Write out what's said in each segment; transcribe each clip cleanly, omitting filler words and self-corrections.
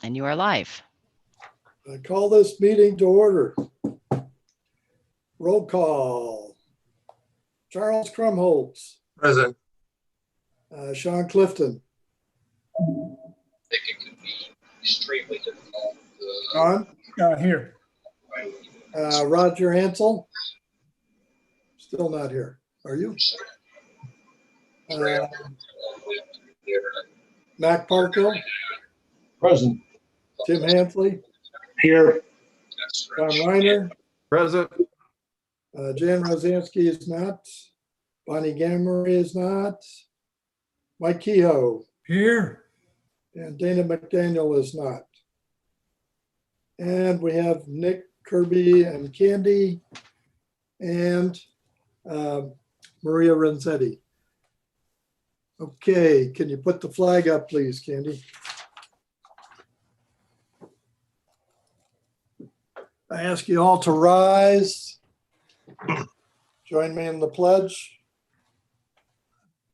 And you are live. I call this meeting to order. Roll call. Charles Krumholtz. Present. Sean Clifton. I think it could be extremely difficult. John. Here. Roger Hansel. Still not here. Are you? Mac Parkhill. Present. Tim Hansley. Here. John Reiner. Present. Jan Rosansky is not. Bonnie Gamery is not. Mike Kehoe. Here. And Dana McDaniel is not. And we have Nick, Kirby, and Candy, and Maria Renzetti. Okay, can you put the flag up, please, Candy? I ask you all to rise. Join me in the pledge.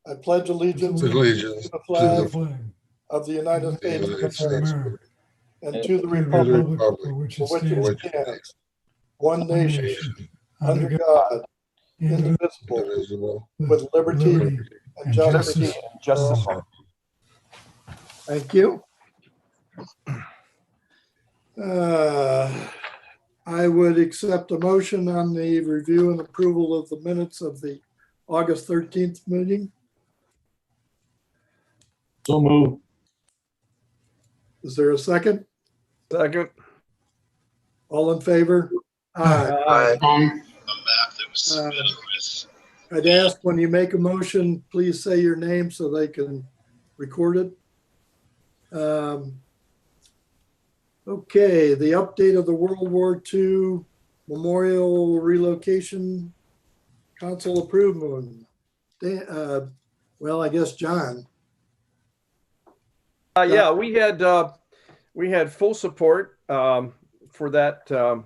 I pledge allegiance to the flag of the United States of America and to the republic for which it stands, one nation, under God, indivisible, with liberty and justice for all. Thank you. I would accept a motion on the review and approval of the minutes of the August 13th meeting. So move. Is there a second? Second. All in favor? Aye. I'd ask when you make a motion, please say your name so they can record it. Okay, the update of the World War II Memorial Relocation Council approval. Well, I guess John. Yeah, we had full support for that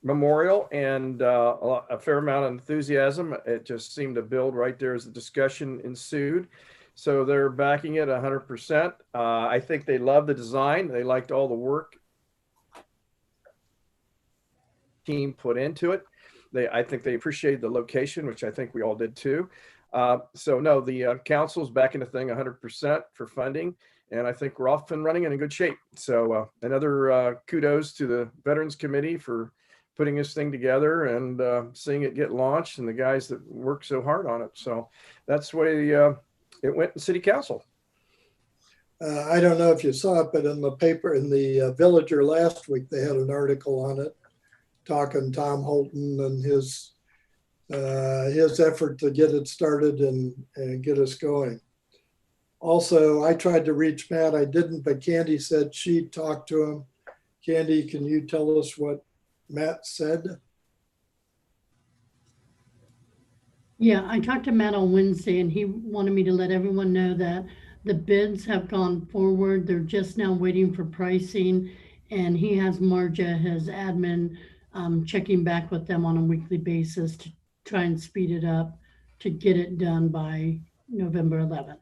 memorial and a fair amount of enthusiasm. It just seemed to build right there as the discussion ensued. So they're backing it 100%. I think they love the design. They liked all the work team put into it. I think they appreciated the location, which I think we all did too. So no, the council's backing the thing 100% for funding. And I think we're off and running in a good shape. So another kudos to the Veterans Committee for putting this thing together and seeing it get launched and the guys that worked so hard on it. So that's the way it went in City Council. I don't know if you saw it, but in the paper, in the Villager last week, they had an article on it talking Tom Holton and his effort to get it started and get us going. Also, I tried to reach Matt. I didn't, but Candy said she talked to him. Candy, can you tell us what Matt said? Yeah, I talked to Matt on Wednesday and he wanted me to let everyone know that the bids have gone forward. They're just now waiting for pricing, and he has Marja, his admin, checking back with them on a weekly basis to try and speed it up to get it done by November 11th.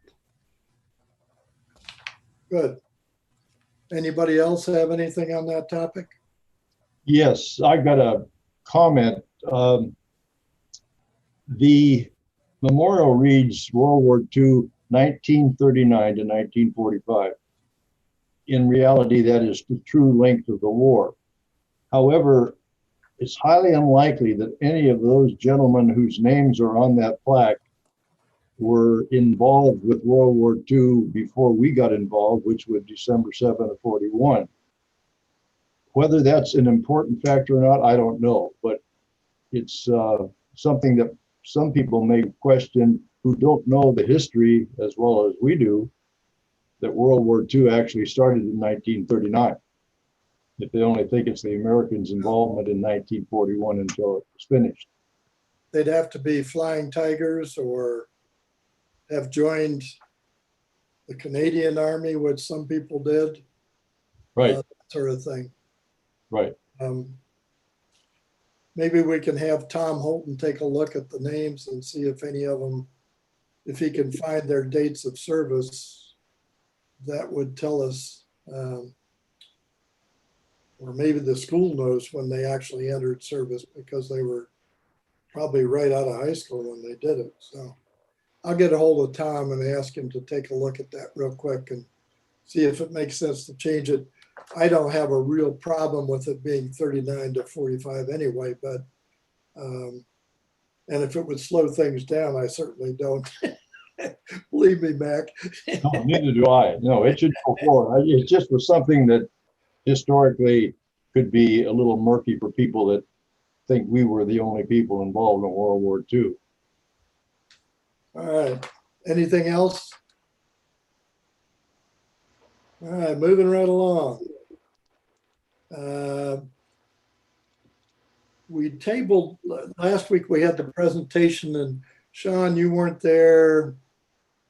Good. Anybody else have anything on that topic? Yes, I got a comment. The memorial reads World War II, 1939 to 1945. In reality, that is the true length of the war. However, it's highly unlikely that any of those gentlemen whose names are on that plaque were involved with World War II before we got involved, which was December 7 of 41. Whether that's an important factor or not, I don't know, but it's something that some people may question who don't know the history as well as we do, that World War II actually started in 1939. If they only think it's the Americans' involvement in 1941 until it was finished. They'd have to be Flying Tigers or have joined the Canadian Army, which some people did. Right. That sort of thing. Right. Maybe we can have Tom Holton take a look at the names and see if any of them, if he can find their dates of service, that would tell us or maybe the school knows when they actually entered service, because they were probably right out of high school when they did it. So I'll get a hold of Tom and ask him to take a look at that real quick and see if it makes sense to change it. I don't have a real problem with it being 39 to 45 anyway, but, and if it would slow things down, I certainly don't. Believe me, Mac. No, neither do I. No, it should go forward. It just was something that historically could be a little murky for people that think we were the only people involved in World War II. All right. Anything else? All right, moving right along. We tabled, last week we had the presentation, and Sean, you weren't there.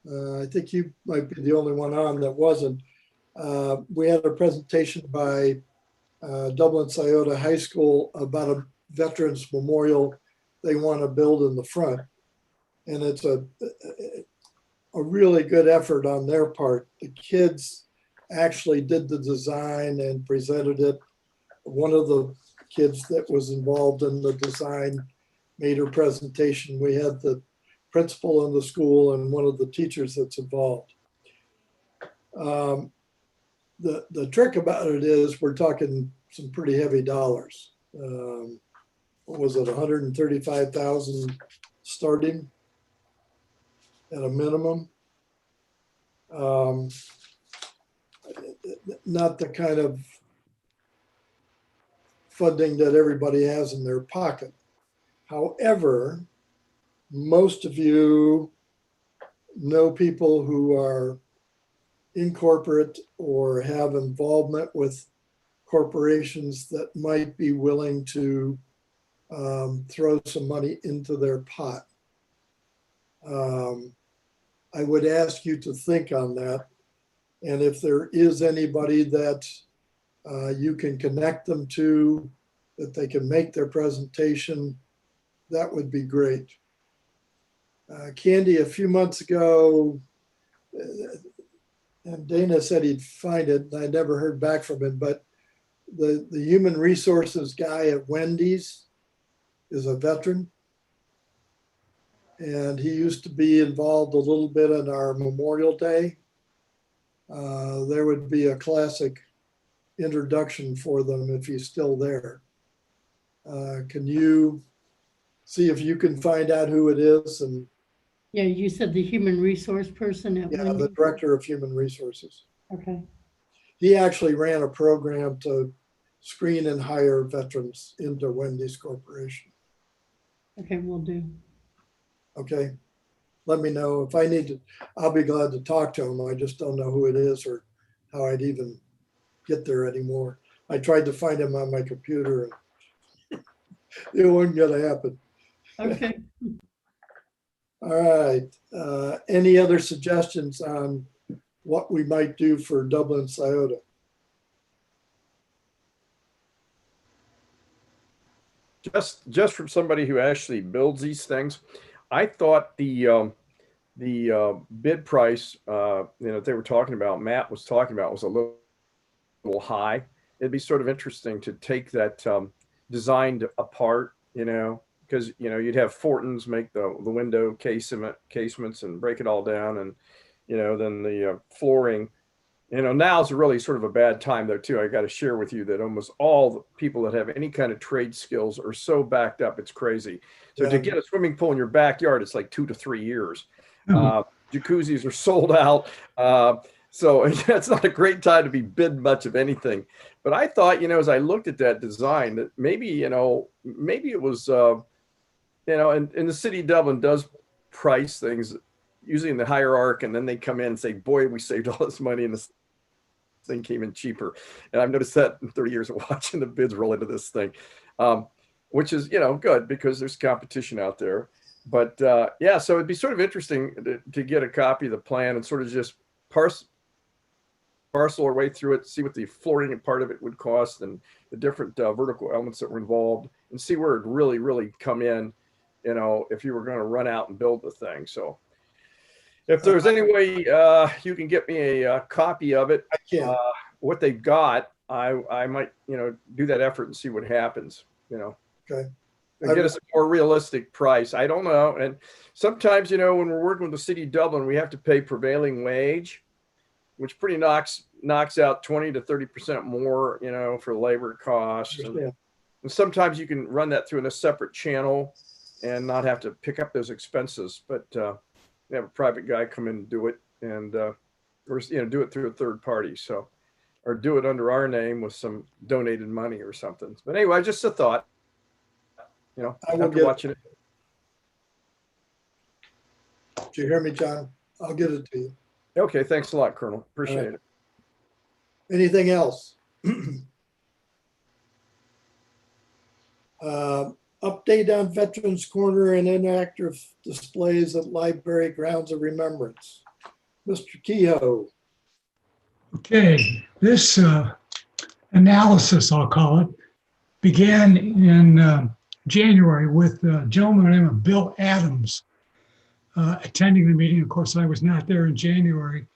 I think you might be the only one on that wasn't. We had a presentation by Dublin Scioto High School about a veterans memorial they want to build in the front. And it's a really good effort on their part. The kids actually did the design and presented it. One of the kids that was involved in the design made her presentation. We had the principal in the school and one of the teachers that's involved. The trick about it is we're talking some pretty heavy dollars. What was it, 135,000 starting at a minimum? Not the kind of funding that everybody has in their pocket. However, most of you know people who are in corporate or have involvement with corporations that might be willing to throw some money into their pot. I would ask you to think on that. And if there is anybody that you can connect them to, that they can make their presentation, that would be great. Candy, a few months ago, and Dana said he'd find it, and I never heard back from him, but the human resources guy at Wendy's is a veteran. And he used to be involved a little bit in our Memorial Day. There would be a classic introduction for them if he's still there. Can you see if you can find out who it is? And Yeah, you said the human resource person at yeah, Wendy's? the director of human resources. Okay. He actually ran a program to screen and hire veterans into Wendy's Corporation. Okay, will do. Okay. Let me know if I need to. I'll be glad to talk to him. I just don't know who it is or how I'd even get there anymore. I tried to find him on my computer and it wasn't going to happen. Okay. All right. Any other suggestions on what we might do for Dublin Scioto? Just from somebody who actually builds these things, I thought the bid price, that they were talking about, Matt was talking about, was a little high. It'd be sort of interesting to take that designed apart, because you'd have Fortins make the window casements and break it all down, and then the flooring. Now's really sort of a bad time though too. I got to share with you that almost all the people that have any kind of trade skills are so backed up, it's crazy. So Yeah. to get a swimming pool in your backyard, it's like 2 to 3 years. Jacuzzis are sold out. So it's not a great time to be bidding much of anything. But I thought, as I looked at that design, that maybe it was, and the city of Dublin does price things usually in the hierarchy, and then they come in and say, boy, we saved all this money and this thing came in cheaper. And I've noticed that in 30 years of watching the bids roll into this thing, which is, good because there's competition out there. But yeah, so it'd be sort of interesting to get a copy of the plan and sort of just parcel our way through it, see what the flooring part of it would cost and the different vertical elements that were involved, and see where it really, really come in, if you were going to run out and build the thing. So if there's any way you can get me a copy of it, I can. what they've got, I might, do that effort and see what happens, Okay. and get us a more realistic price. I don't know. And sometimes, when we're working with the city of Dublin, we have to pay prevailing wage, which pretty knocks out 20 to 30% more, for labor costs. And sometimes you can run that through in a separate channel and not have to pick up those expenses. But we have a private guy come in and do it, and or do it through a third party. So, or do it under our name with some donated money or something. But anyway, just a thought. I will after watching it. Did you hear me, John? I'll get it to you. Okay, thanks a lot, Colonel. Appreciate it. Anything else? Update on Veterans Corner and inactive displays at Library Grounds of Remembrance. Mr. Kehoe. Okay, this analysis, I'll call it, began in January with a gentleman by the name of Bill Adams attending the meeting. Of course, I was not there in January.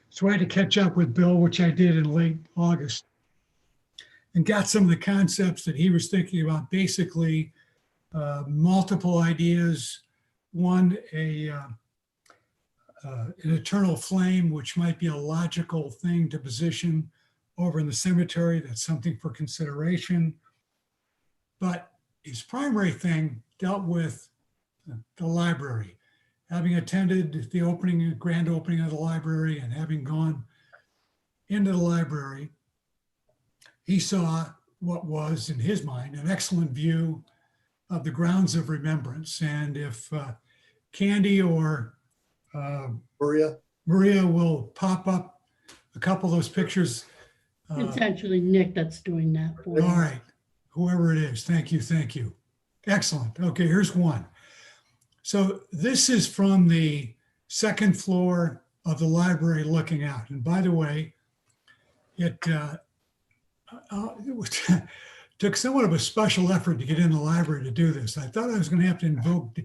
So I had to catch up with Bill, which I did in late August, and got some of the concepts that he was thinking about, basically multiple ideas. One, an eternal flame, which might be a logical thing to position over in the cemetery. That's something for consideration. But his primary thing dealt with the library. Having attended the grand opening of the library and having gone into the library, he saw what was, in his mind, an excellent view of the grounds of remembrance. And if Candy or Maria will pop up a couple of those pictures. It's actually Nick that's doing that for me. All right, whoever it is, thank you. Excellent. Okay, here's one. So this is from the second floor of the library looking out. And by the way, it took somewhat of a special effort to get in the library to do this. I thought I was going to have to invoke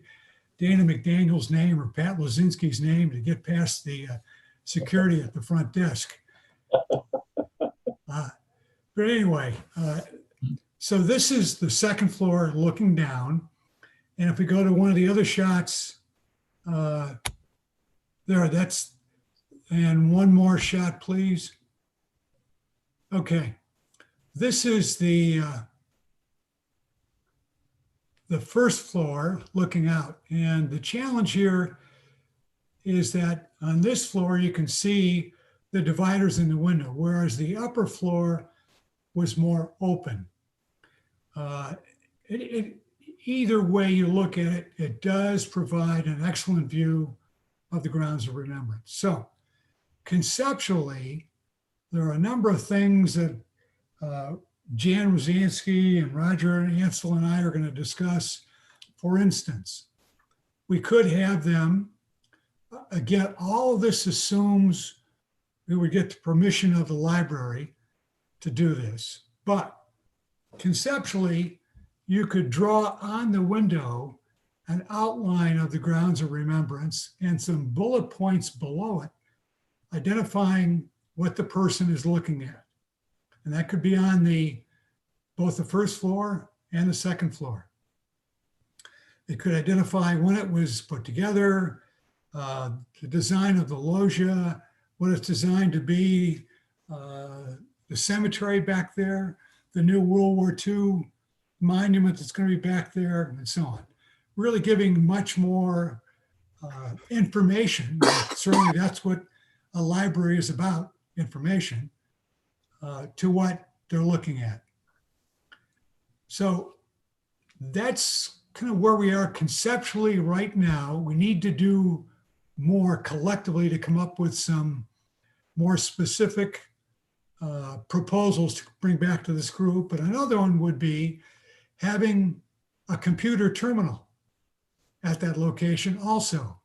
Dana McDaniel's name or Pat Lozinski's name to get past the security at the front desk. But anyway, so this is the second floor looking down. And if we go to one of the other shots, and one more shot, please. Okay, this is the first floor looking out. And the challenge here is that on this floor, you can see the dividers in the window, whereas the upper floor was more open. Either way you look at it, it does provide an excellent view of the grounds of remembrance. So conceptually, there are a number of things that Jan Rosansky and Roger Ansel and I are going to discuss. For instance, we could have them, again, all of this assumes we would get the permission of the library to do this. But conceptually, you could draw on the window an outline of the grounds of remembrance and some bullet points below it, identifying what the person is looking at. And that could be on both the first floor and the second floor. It could identify when it was put together, the design of the loggia, what it's designed to be, the cemetery back there, the new World War II monument that's going to be back there, and so on. Really giving much more information. Certainly that's what a library is about, information, to what they're looking at. So that's kind of where we are conceptually right now. We need to do more collectively to come up with some more specific proposals to bring back to this group. But another one would be having a computer terminal at that location also.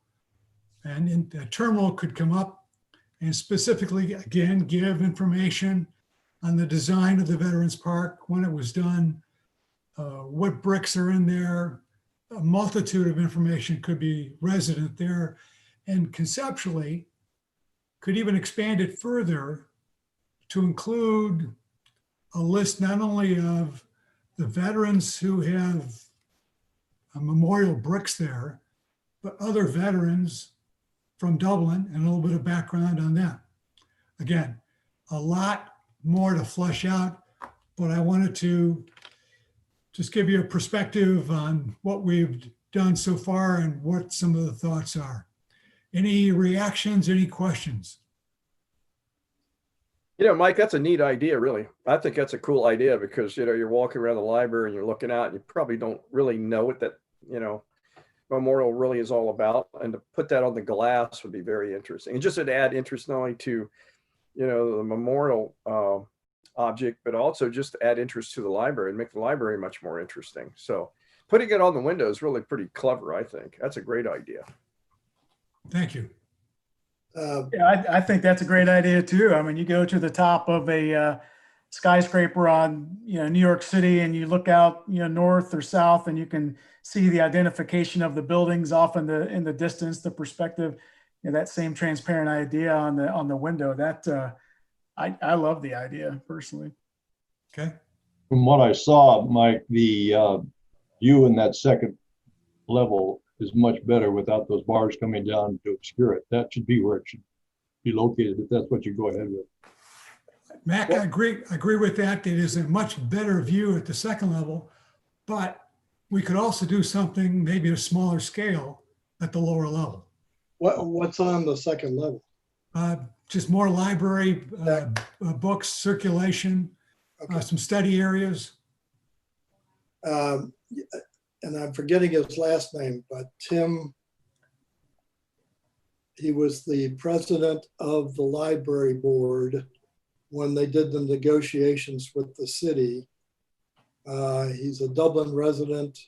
And the terminal could come up and specifically, again, give information on the design of the Veterans Park, when it was done, what bricks are in there. A multitude of information could be resident there, and conceptually could even expand it further to include a list not only of the veterans who have memorial bricks there, but other veterans from Dublin and a little bit of background on them. Again, a lot more to flesh out, but I wanted to just give you a perspective on what we've done so far and what some of the thoughts are. Any reactions, any questions? Mike, that's a neat idea, really. I think that's a cool idea because, you're walking around the library and you're looking out and you probably don't really know what that, memorial really is all about. And to put that on the glass would be very interesting. And just to add interest not only to, the memorial object, but also just to add interest to the library and make the library much more interesting. So putting it on the window is really pretty clever, I think. That's a great idea. Thank you. Yeah, I think that's a great idea too. I mean, you go to the top of a skyscraper on, New York City, and you look out, north or south, and you can see the identification of the buildings off in the distance, the perspective, that same transparent idea on the window. That I love the idea personally. Okay. From what I saw, Mike, the view in that second level is much better without those bars coming down to obscure it. That should be where it should be located, if that's what you go ahead with. Mac, I agree with that. It is a much better view at the second level, but we could also do something maybe at a smaller scale at the lower level. What's on the second level? Just more library books, circulation, Okay. some study areas. And I'm forgetting his last name, but Tim, he was the president of the library board when they did the negotiations with the city. He's a Dublin resident.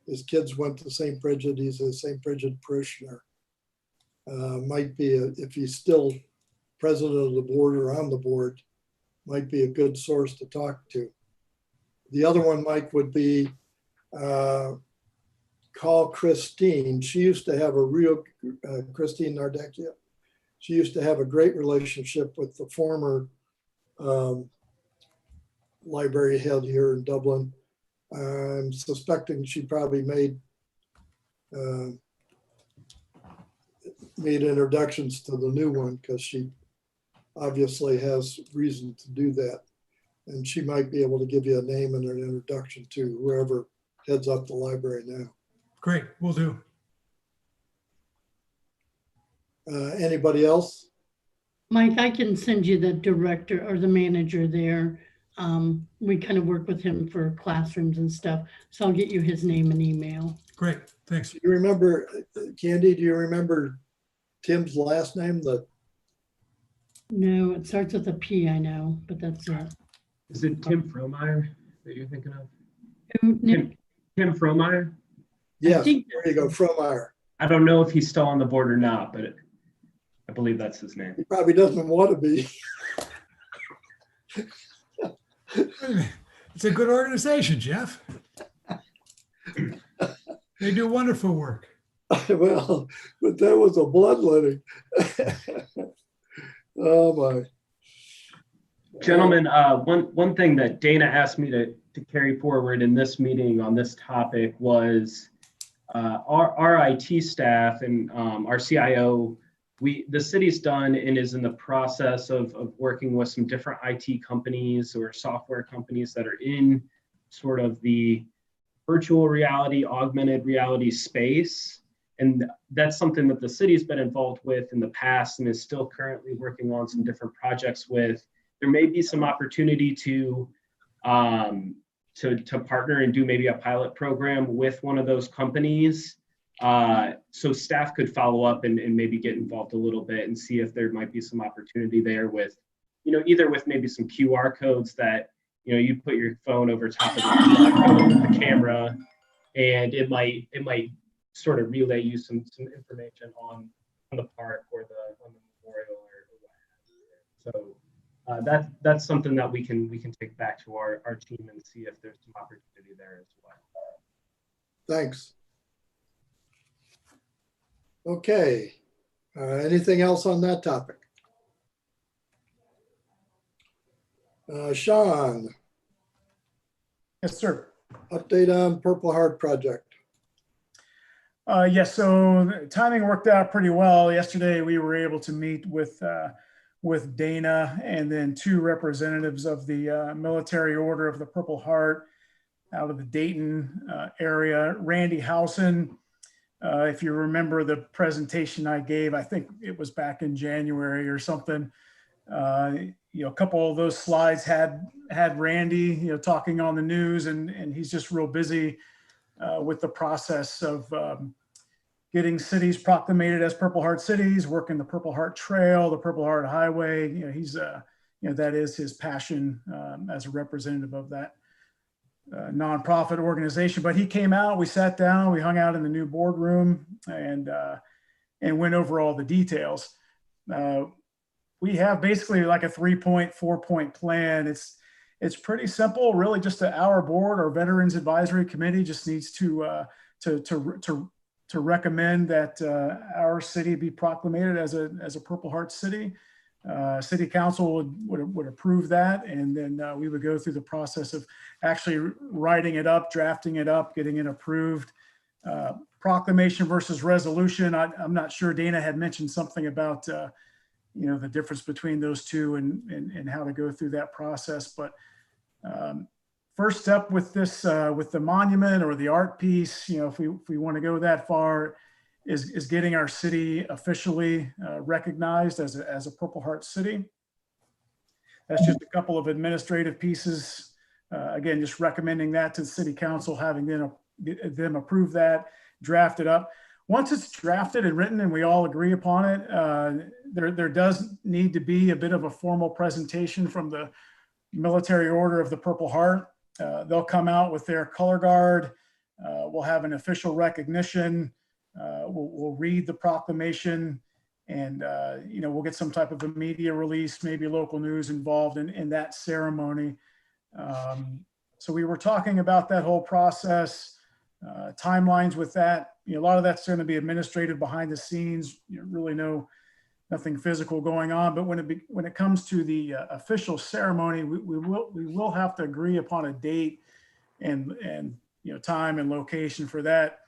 His kids went to St. Bridget. He's a St. Bridget parishioner. Might be, if he's still president of the board or on the board, might be a good source to talk to. The other one, Mike, would be call Christine. She used to have Christine Nardecchia. She used to have a great relationship with the former library head here in Dublin. I'm suspecting she probably made introductions to the new one because she obviously has reason to do that. And she might be able to give you a name and an introduction to whoever heads up the library now. Great, will do. Anybody else? Mike, I can send you the director or the manager there. We kind of work with him for classrooms and stuff. So I'll get you his name and email. Great, thanks. Do you remember, Candy, do you remember Tim's last name? No, it starts with a P, I know, but that's it. Is it Tim Fromeyer that you're thinking of? Who, Nick? Tim Fromeyer? Yes, think- there you go, Fromeyer. I don't know if he's still on the board or not, but I believe that's his name. He probably doesn't want to be. It's a good organization, Jeff. They do wonderful work. Well, but that was a bloodletting. Oh my. Gentlemen, one thing that Dana asked me to carry forward in this meeting on this topic was our IT staff and our CIO, the city's done and is in the process of working with some different IT companies or software companies that are in sort of the virtual reality, augmented reality space. And that's something that the city's been involved with in the past and is still currently working on some different projects with. There may be some opportunity to partner and do maybe a pilot program with one of those companies. So staff could follow up and maybe get involved a little bit and see if there might be some opportunity there with, either with maybe some QR codes that, you put your phone over top of the camera, and it might sort of relay you some information on the park or on the memorial or what have you. So that's something that we can take back to our team and see if there's some opportunity there as well. Thanks. Okay. Anything else on that topic? Sean, Yes, sir. Update on Purple Heart project. Yes, so the timing worked out pretty well. Yesterday, we were able to meet with Dana and then 2 representatives of the Military Order of the Purple Heart out of the Dayton area. Randy Housen, if you remember the presentation I gave, I think it was back in January or something. A couple of those slides had Randy, talking on the news, and he's just real busy with the process of getting cities proclamated as Purple Heart cities, working the Purple Heart Trail, the Purple Heart Highway. He's that is his passion as a representative of that nonprofit organization. But he came out, we sat down, we hung out in the new boardroom, and went over all the details. We have basically like a 3-point, 4-point plan. It's pretty simple, really. Just our board, our Veterans Advisory Committee, just needs to recommend that our city be proclamated as a Purple Heart city. City Council would approve that, and then we would go through the process of actually writing it up, drafting it up, getting it approved. Proclamation versus resolution. I'm not sure. Dana had mentioned something about the difference between those two and how to go through that process. But first step with this, with the monument or the art piece, if we want to go that far, is getting our city officially recognized as a Purple Heart city. That's just a couple of administrative pieces. Again, just recommending that to the City Council, having them approve that, draft it up. Once it's drafted and written and we all agree upon it, there does need to be a bit of a formal presentation from the Military Order of the Purple Heart. They'll come out with their color guard. We'll have an official recognition. We'll read the proclamation, and we'll get some type of a media release, maybe local news involved in that ceremony. So we were talking about that whole process, timelines with that. A lot of that's going to be administrative behind the scenes. Really nothing physical going on. But when it comes to the official ceremony, we will have to agree upon a date and time and location for that.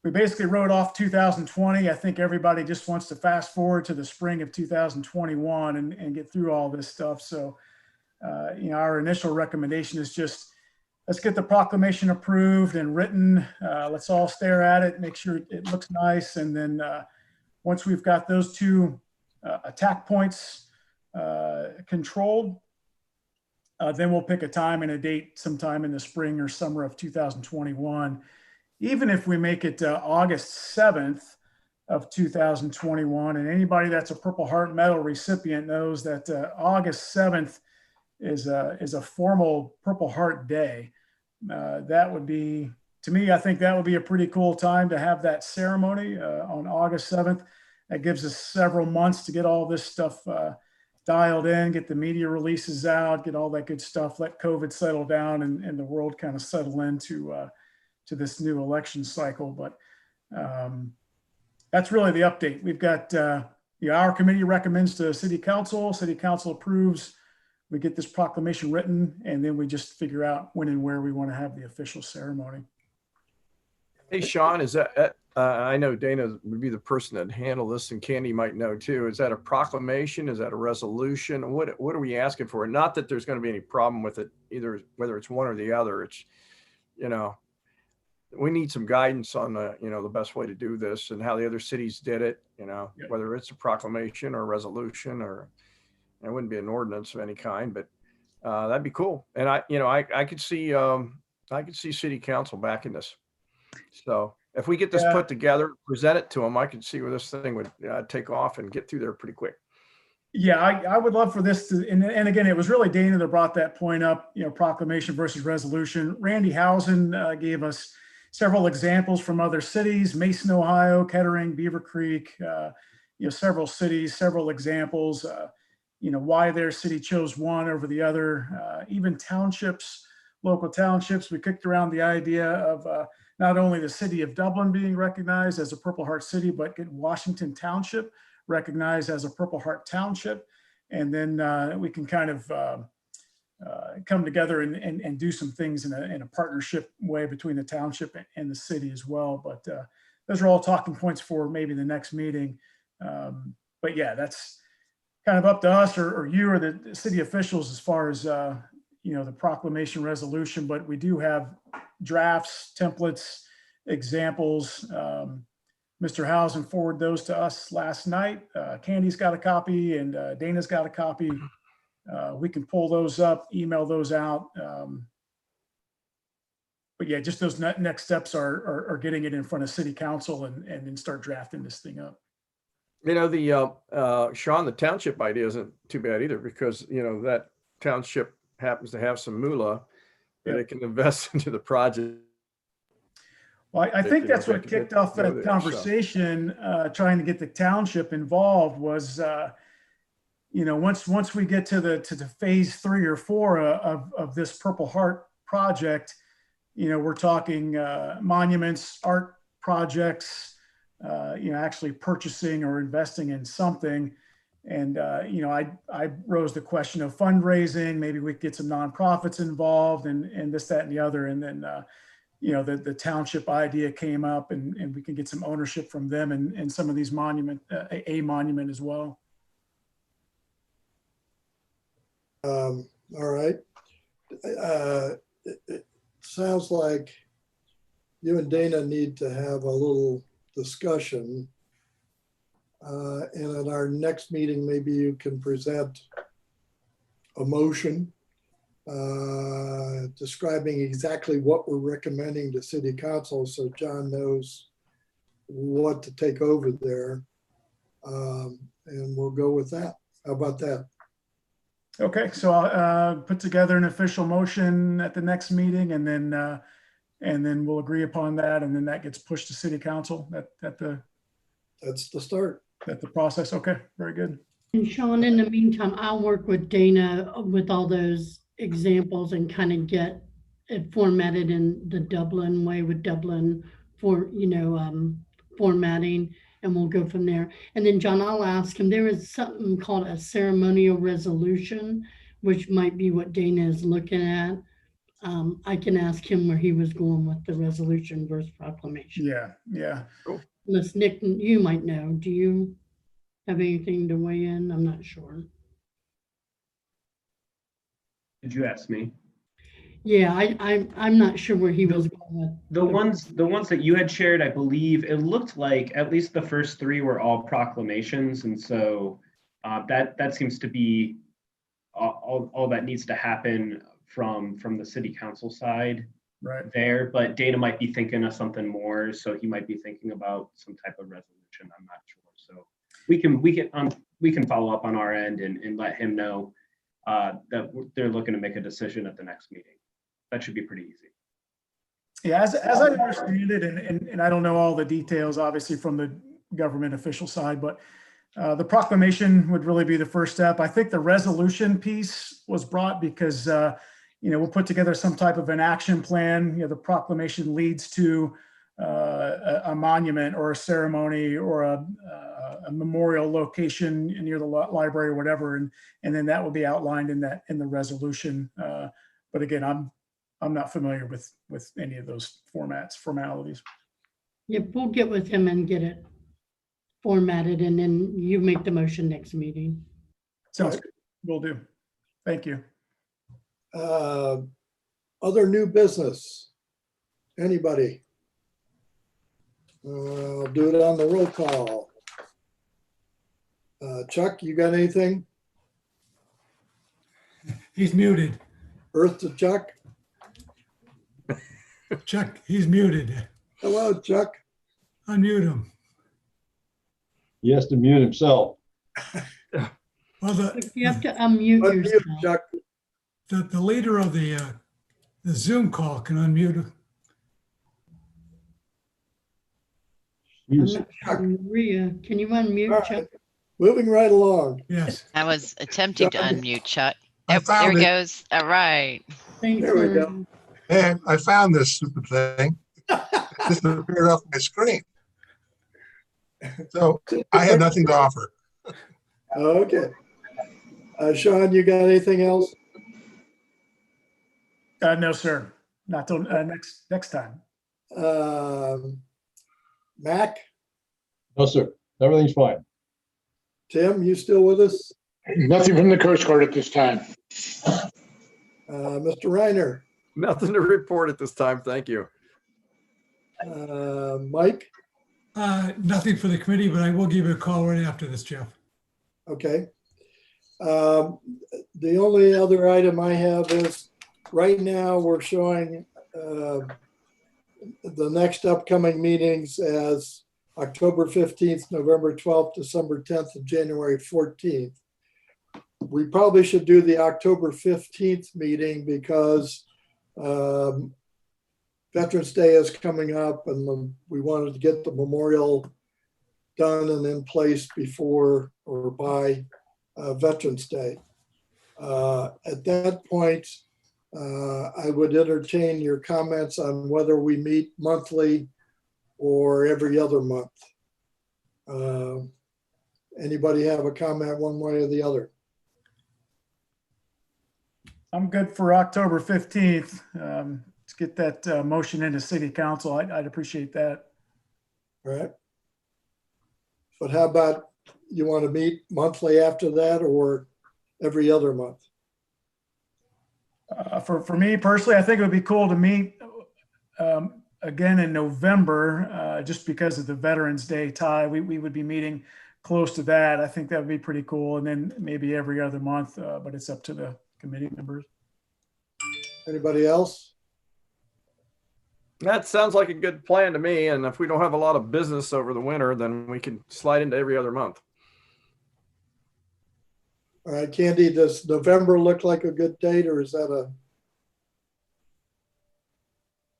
We basically wrote off 2020. I think everybody just wants to fast forward to the spring of 2021 and get through all this stuff. So our initial recommendation is just, let's get the proclamation approved and written. Let's all stare at it, make sure it looks nice. And then once we've got those 2 attack points controlled, then we'll pick a time and a date sometime in the spring or summer of 2021. Even if we make it August 7th of 2021, and anybody that's a Purple Heart Medal recipient knows that August 7th is a formal Purple Heart Day. That would be, to me, I think that would be a pretty cool time to have that ceremony on August 7th. That gives us several months to get all this stuff dialed in, get the media releases out, get all that good stuff, let COVID settle down and the world kind of settle into to this new election cycle. But that's really the update. We've got our committee recommends to City Council approves, we get this proclamation written, and then we just figure out when and where we want to have the official ceremony. Hey, Sean, is that, I know Dana would be the person that handle this, and Candy might know too. Is that a proclamation? Is that a resolution? What are we asking for? Not that there's going to be any problem with it either, whether it's one or the other. It's, we need some guidance on the best way to do this and how the other cities did it, whether it's a proclamation or a resolution, or it wouldn't be an ordinance of any kind, but that'd be cool. And I could see City Council backing this. So if we get this put together, present it to them, I could see where this thing would take off and get through there pretty quick. Yeah, I would love for this to, and again, it was really Dana that brought that point up, proclamation versus resolution. Randy Housen gave us several examples from other cities, Mason, Ohio, Kettering, Beaver Creek, several cities, several examples, why their city chose one over the other, even townships, local townships. We kicked around the idea of not only the city of Dublin being recognized as a Purple Heart city, but get Washington Township recognized as a Purple Heart Township. And then we can kind of come together and do some things in a partnership way between the township and the city as well. But those are all talking points for maybe the next meeting. But yeah, that's kind of up to us or you or the city officials as far as, the proclamation resolution. But we do have drafts, templates, examples. Mr. Housen forwarded those to us last night. Candy's got a copy and Dana's got a copy. We can pull those up, email those out. But yeah, just those next steps are getting it in front of city council and then start drafting this thing up. Sean, the township idea isn't too bad either, because, that township happens to have some moolah that it can invest into the project. Well, I think that's what kicked off that conversation, trying to get the township involved was, once we get to the phase 3 or 4 of this Purple Heart project, we're talking monuments, art projects, actually purchasing or investing in something. And, I rose the question of fundraising. Maybe we could get some nonprofits involved and this, that, and the other. And then, the township idea came up and we can get some ownership from them and some of these a monument as well. All right. It sounds like you and Dana need to have a little discussion. And at our next meeting, maybe you can present a motion describing exactly what we're recommending to city council so John knows what to take over there. And we'll go with that. How about that? Okay, so I'll put together an official motion at the next meeting and then we'll agree upon that. And then that gets pushed to city council that's the start. At the process. Okay, very good. And Sean, in the meantime, I'll work with Dana with all those examples and kind of get it formatted in the Dublin way with Dublin formatting, and we'll go from there. And then John, I'll ask him, there is something called a ceremonial resolution, which might be what Dana is looking at. I can ask him where he was going with the resolution versus proclamation. Yeah. Cool. Unless Nick, you might know. Do you have anything to weigh in? I'm not sure. Did you ask me? Yeah, I'm not sure where he was going with. The ones that you had shared, I believe it looked like at least the first 3 were all proclamations, and so that seems to be all that needs to happen from the city council side. Right there, but Dana might be thinking of something more, so he might be thinking about some type of resolution. I'm not sure, so we can follow up on our end and let him know that they're looking to make a decision at the next meeting. That should be pretty easy. Yeah, as I understand it, and I don't know all the details, obviously, from the government official side, but the proclamation would really be the first step. I think the resolution piece was brought because we'll put together some type of an action plan. The proclamation leads to a monument or a ceremony or a memorial location near the library or whatever, and then that will be outlined in the resolution. But again, I'm not familiar with any of those formalities. Yep, we'll get with him and get it formatted, and then you make the motion next meeting. Sounds good. Will do. Thank you. Other new business? Anybody? I'll do it on the roll call. Chuck, you got anything? He's muted. Earth to Chuck? Chuck, he's muted. Hello, Chuck. Unmute him. He has to mute himself. Well, You have to unmute yourself. Chuck. The leader of the Zoom call can unmute him. I'm not sure. Maria, can you unmute All Chuck? right. Moving right along. Yes. I was attempting to unmute Chuck. I Yep, there found he it. goes. All right. Thanks, There we Maria. go. And I found this stupid thing. It disappeared off my screen. So I have nothing to offer. Okay. Sean, you got anything else? No, sir. Not till next time. Mac, No, sir. Everything's fine. Tim, you still with us? Nothing from the Coast Guard at this time. Mr. Reiner, Nothing to report at this time. Thank you. Mike? Nothing for the committee, but I will give you a call right after this, Jeff. Okay. The only other item I have is right now we're showing the next upcoming meetings as October 15th, November 12th, December 10th, and January 14th. We probably should do the October 15th meeting because Veterans Day is coming up and we wanted to get the memorial done and in place before or by Veterans Day. At that point, I would entertain your comments on whether we meet monthly or every other month. Anybody have a comment one way or the other? I'm good for October 15th. Let's get that motion into city council. I'd appreciate that. All right. But how about you want to meet monthly after that or every other month? For me personally, I think it would be cool to meet again in November, just because of the Veterans Day tie. We would be meeting close to that. I think that would be pretty cool. And then maybe every other month, but it's up to the committee members. Anybody else? That sounds like a good plan to me. And if we don't have a lot of business over the winter, then we can slide into every other month. All right, Candy, does November look like a good date or is that a?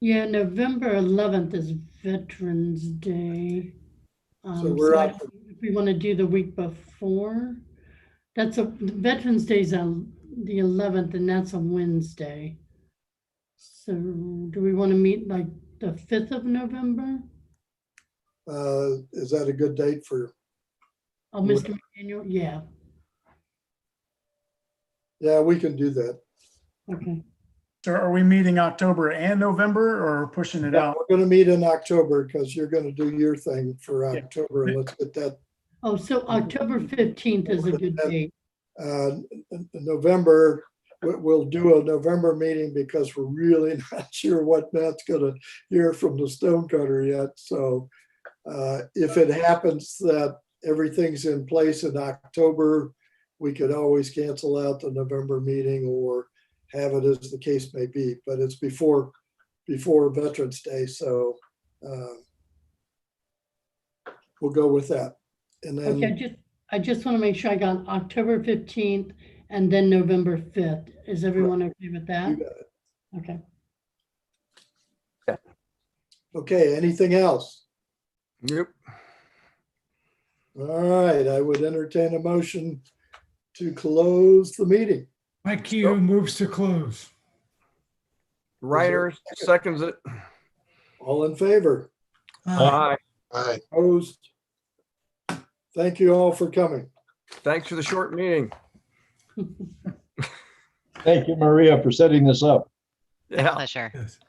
Yeah, November 11th is Veterans Day. So we're I up. don't know if we want to do the week before. Veterans Day's on the 11th and that's a Wednesday. So do we want to meet like the 5th of November? Is that a good date for? Oh, Mr. McDaniel, yeah, Yeah, we can do that. okay. So are we meeting October and November or pushing it Yeah, out? we're going to meet in October because you're going to do your thing for October. And let's get that. Oh, so October 15th is a good date. November, we'll do a November meeting because we're really not sure what Matt's going to hear from the stonecutter yet. So if it happens that everything's in place in October, we could always cancel out the November meeting or have it as the case may be, but it's before Veterans Day. So we'll go with that. And then Okay, I just want to make sure I got October 15th and then November 5th. Is everyone okay with that? you got it. Okay. Okay, anything else? Yep. All right, I would entertain a motion to close the meeting. Mike Keough moves to close. Reiner seconds it. All in favor? Aye. Aye. Opposed? Thank you all for coming. Thanks for the short meeting. Thank you, Maria, for setting this up. My Yeah. pleasure. Yes.